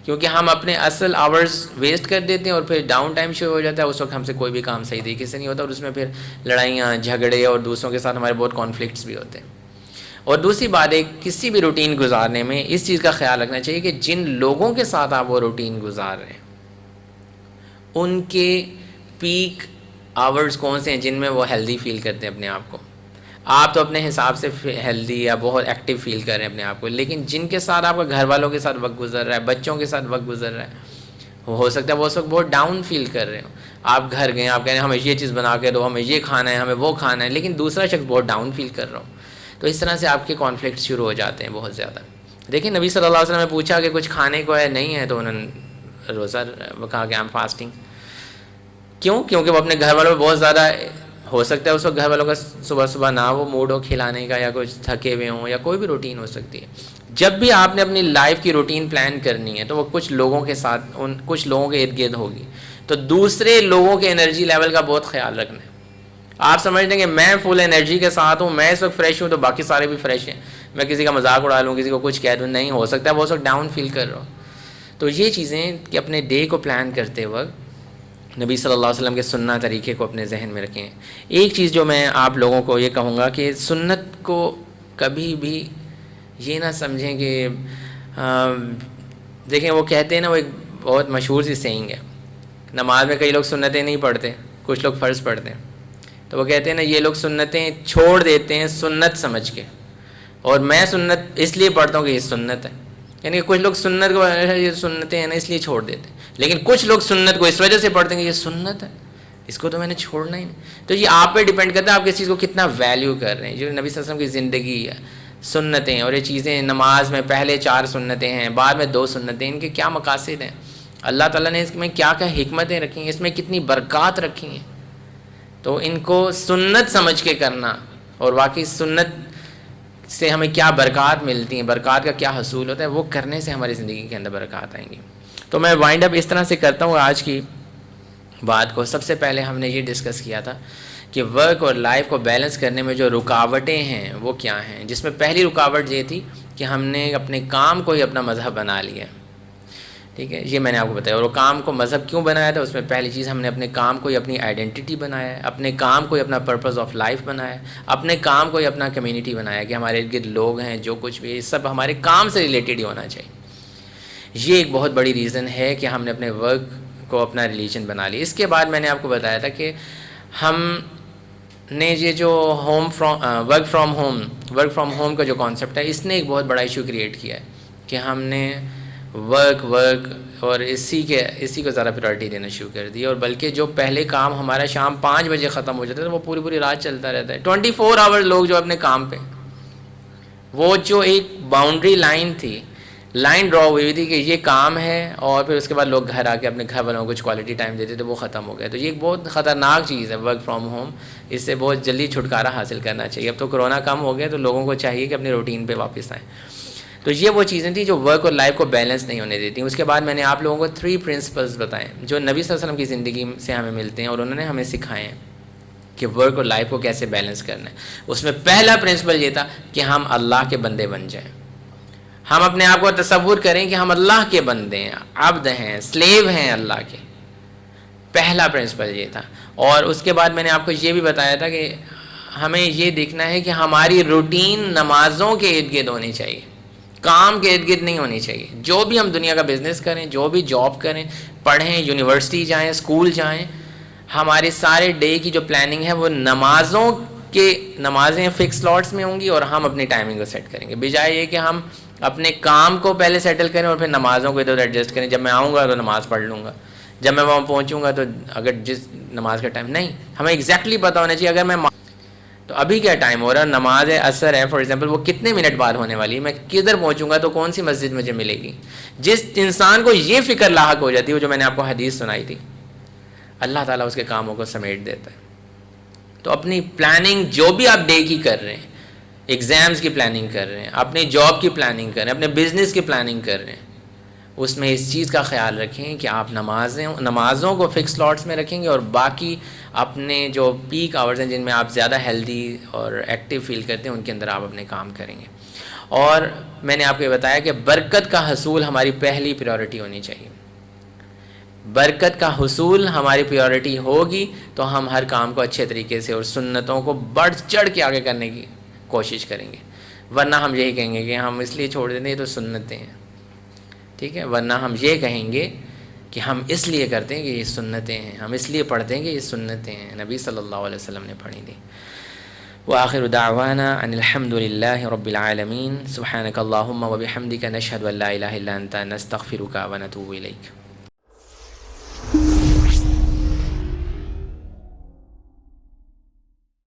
کیونکہ ہم اپنے اصل آورز ویسٹ کر دیتے ہیں اور پھر ڈاؤن ٹائم شروع ہو جاتا ہے، اس وقت ہم سے کوئی بھی کام صحیح طریقے سے نہیں ہوتا، اور اس میں پھر لڑائیاں جھگڑے اور دوسروں کے ساتھ ہمارے بہت کانفلکٹس بھی ہوتے ہیں۔ اور دوسری بات ہے، کسی بھی روٹین گزارنے میں اس چیز کا خیال رکھنا چاہیے کہ جن لوگوں کے ساتھ آپ وہ روٹین گزار رہے ہیں ان کے پیک آورز کون سے ہیں جن میں وہ ہیلدی فیل کرتے ہیں اپنے آپ کو۔ آپ تو اپنے حساب سے ہیلدی یا بہت ایکٹیو فیل کر رہے ہیں اپنے آپ کو، لیکن جن کے ساتھ آپ کا گھر والوں کے ساتھ وقت گزر رہا ہے، بچوں کے ساتھ وقت گزر رہا ہے، ہو سکتا ہے وہ اس وقت بہت ڈاؤن فیل کر رہے ہو۔ آپ گھر گئے، آپ کہہ رہے ہیں ہمیں یہ چیز بنا کے دو، ہمیں یہ کھانا ہے، ہمیں وہ کھانا ہے، لیکن دوسرا شخص بہت ڈاؤن فیل کر رہا ہو، تو اس طرح سے آپ کے کانفلکٹ شروع ہو جاتے ہیں بہت زیادہ۔ دیکھیں نبی صلی اللہ علیہ وسلم نے پوچھا کہ کچھ کھانے کو ہے، نہیں ہے، تو انہوں نے روزہ کہا کہ I'm fasting۔ کیوں؟ کیونکہ وہ اپنے گھر والوں میں بہت زیادہ، ہو سکتا ہے اس وقت گھر والوں کا صبح نہ وہ موڈ ہو کھلانے کا، یا کچھ تھکے ہوئے ہوں، یا کوئی بھی روٹین ہو سکتی ہے۔ جب بھی آپ نے اپنی لائف کی روٹین پلان کرنی ہے تو وہ کچھ لوگوں کے ساتھ، کچھ لوگوں کے ارد گرد ہوگی، تو دوسرے لوگوں کے انرجی لیول کا بہت خیال رکھنا ہے۔ آپ سمجھتے ہیں کہ میں فل انرجی کے ساتھ ہوں، میں اس وقت فریش ہوں، تو باقی سارے بھی فریش ہیں، میں کسی کا مذاق اڑا لوں، کسی کو کچھ کہہ دوں، نہیں، ہو سکتا ہے وہ اس وقت ڈاؤن فیل کر رہا ہو۔ تو یہ چیزیں کہ اپنے ڈے کو پلان کرتے وقت نبی صلی اللہ علیہ وسلم کے سنت طریقے کو اپنے ذہن میں رکھیں۔ ایک چیز جو میں آپ لوگوں کو یہ کہوں گا کہ سنت کو کبھی بھی یہ نہ سمجھیں کہ دیکھیں وہ کہتے ہیں نا، وہ ایک بہت مشہور سی سینگ ہے، نماز میں کئی لوگ سنتیں نہیں پڑھتے، کچھ لوگ فرض پڑھتے ہیں، تو وہ کہتے ہیں نا یہ لوگ سنتیں چھوڑ دیتے ہیں سنت سمجھ کے، اور میں سنت اس لیے پڑھتا ہوں کہ یہ سنت ہے، یعنی کچھ لوگ سنت کو یہ سنتیں ہیں نا اس لیے چھوڑ دیتے ہیں، لیکن کچھ لوگ سنت کو اس وجہ سے پڑھتے ہیں کہ یہ سنت ہے، اس کو تو میں نے چھوڑنا ہی نہیں۔ تو یہ آپ پہ ڈیپینڈ کرتا ہے آپ کس چیز کو کتنا ویلیو کر رہے ہیں۔ جو نبی صلی اللہ علیہ وسلم کی زندگی ہے، سنتیں اور یہ چیزیں، نماز میں پہلے 4 سنتیں ہیں، بعد میں 2 سنتیں، ان کے کیا مقاصد ہیں، اللہ تعالیٰ نے اس میں کیا کیا حکمتیں رکھی ہیں، اس میں کتنی برکات رکھی ہیں، تو ان کو سنت سمجھ کے کرنا، اور واقعی سنت سے ہمیں کیا برکات ملتی ہیں، برکات کا کیا حصول ہوتا ہے، وہ کرنے سے ہماری زندگی کے اندر برکات آئیں گی۔ تو میں وائنڈ اپ اس طرح سے کرتا ہوں آج کی بات کو۔ سب سے پہلے ہم نے یہ ڈسکس کیا تھا کہ ورک اور لائف کو بیلنس کرنے میں جو رکاوٹیں ہیں وہ کیا ہیں، جس میں پہلی رکاوٹ یہ تھی کہ ہم نے اپنے کام کو ہی اپنا مذہب بنا لیا، ٹھیک ہے، یہ میں نے آپ کو بتایا. اور وہ کام کو مذہب کیوں بنایا تھا، اس میں پہلی چیز ہم نے اپنے کام کو ہی اپنی آئیڈینٹی بنایا ہے، اپنے کام کو ہی اپنا پرپز آف لائف بنایا ہے، اپنے کام کو ہی اپنا کمیونٹی بنایا کہ ہمارے ارد گرد لوگ ہیں، جو کچھ بھی سب ہمارے کام سے ریلیٹڈ ہی ہونا چاہیے. یہ ایک بہت بڑی ریزن ہے کہ ہم نے اپنے ورک کو اپنا ریلیجن بنا لی. اس کے بعد میں نے آپ کو بتایا تھا کہ ہم نے یہ جو ورک فرام ہوم کا جو کانسیپٹ ہے، اس نے ایک بہت بڑا ایشو کریٹ کیا ہے کہ ہم نے ورک اور اسی کو زیادہ پریورٹی دینا شروع کر دی. اور بلکہ جو پہلے کام ہمارا شام 5 بجے ختم ہو جاتا ہے وہ پوری رات چلتا رہتا ہے. 24 آور لوگ جو اپنے کام پہ، وہ جو ایک باؤنڈری لائن ڈرا ہوئی تھی کہ یہ کام ہے، اور پھر اس کے بعد لوگ گھر آ کے اپنے گھر والوں کو کچھ کوالٹی ٹائم دیتے تھے، وہ ختم ہو گیا. تو یہ ایک بہت خطرناک چیز ہے ورک فرام ہوم. اس سے بہت جلدی چھٹکارا حاصل کرنا چاہیے. اب تو کرونا کم ہو گیا تو لوگوں کو چاہیے کہ اپنی روٹین پہ واپس آئیں. تو یہ وہ چیزیں تھیں جو ورک اور لائف کو بیلنس نہیں ہونے دیتی. اس کے بعد میں نے آپ لوگوں کو 3 پرنسپلز بتائے جو نبی صلی اللہ علیہ وسلم کی زندگی سے ہمیں ملتے ہیں، اور انہوں نے ہمیں سکھائے ہیں کہ ورک اور لائف کو کیسے بیلنس کرنا ہے. اس میں پہلا پرنسپل یہ تھا کہ ہم اللہ کے بندے بن جائیں. ہم اپنے آپ کو تصور کریں کہ ہم اللہ کے بندے ہیں، عبد ہیں، سلیو ہیں اللہ کے. پہلا پرنسپل یہ تھا. اور اس کے بعد میں نے آپ کو یہ بھی بتایا تھا کہ ہمیں یہ دیکھنا ہے کہ ہماری روٹین نمازوں کے ارد گرد ہونی چاہیے، کام کے ارد گرد نہیں ہونی چاہیے. جو بھی ہم دنیا کا بزنس کریں، جو بھی جاب کریں، پڑھیں، یونیورسٹی جائیں، اسکول جائیں، ہمارے سارے ڈے کی جو پلاننگ ہے وہ نمازیں فکس سلاٹس میں ہوں گی، اور ہم اپنی ٹائمنگ کو سیٹ کریں گے، بجائے یہ کہ ہم اپنے کام کو پہلے سیٹل کریں اور پھر نمازوں کو ادھر ایڈجسٹ کریں. جب میں آؤں گا تو نماز پڑھ لوں گا، جب میں وہاں پہنچوں گا تو اگر جس نماز کا ٹائم نہیں، ہمیں ایگزیکٹلی پتہ ہونا چاہیے. اگر میں تو ابھی کیا ٹائم ہو رہا ہے، نماز عصر ہے فار ایگزامپل، وہ کتنے منٹ بعد ہونے والی ہے، میں کدھر پہنچوں گا تو کون سی مسجد مجھے ملے گی. جس انسان کو یہ فکر لاحق ہو جاتی ہے، جو میں نے آپ کو حدیث سنائی تھی، اللہ تعالیٰ اس کے کاموں کو سمیٹ دیتا ہے. تو اپنی پلاننگ جو بھی آپ ڈے کی کر رہے ہیں، ایگزامز کی پلاننگ کر رہے ہیں، اپنی جاب کی پلاننگ کر رہے ہیں، اپنے بزنس کی پلاننگ کر رہے ہیں، اس میں اس چیز کا خیال رکھیں کہ آپ نمازوں کو فکس سلاٹس میں رکھیں گے، اور باقی اپنے جو پیک آورز ہیں جن میں آپ زیادہ ہیلدی اور ایکٹیو فیل کرتے ہیں، ان کے اندر آپ اپنے کام کریں گے. اور میں نے آپ کو یہ بتایا کہ برکت کا حصول ہماری پہلی پریورٹی ہونی چاہیے. برکت کا حصول ہماری پریورٹی ہوگی تو ہم ہر کام کو اچھے طریقے سے اور سنتوں کو بڑھ چڑھ کے آگے کرنے کی کوشش کریں گے. ورنہ ہم یہی کہیں گے کہ ہم اس لیے چھوڑ دیتے ہیں تو سنتیں ہیں، ٹھیک ہے. ورنہ ہم یہ کہیں گے کہ ہم اس لیے کرتے ہیں کہ یہ سنتیں ہیں، ہم اس لیے پڑھتے ہیں کہ یہ سنتیں ہیں، نبی صلی اللہ علیہ وسلم نے پڑھی تھی. وآخر دعوانا ان الحمد للہ رب العالمین. سبحانک اللہم وبحمدک نشہد ان لا الہ الا انت نستغفرک ونتوب الیک.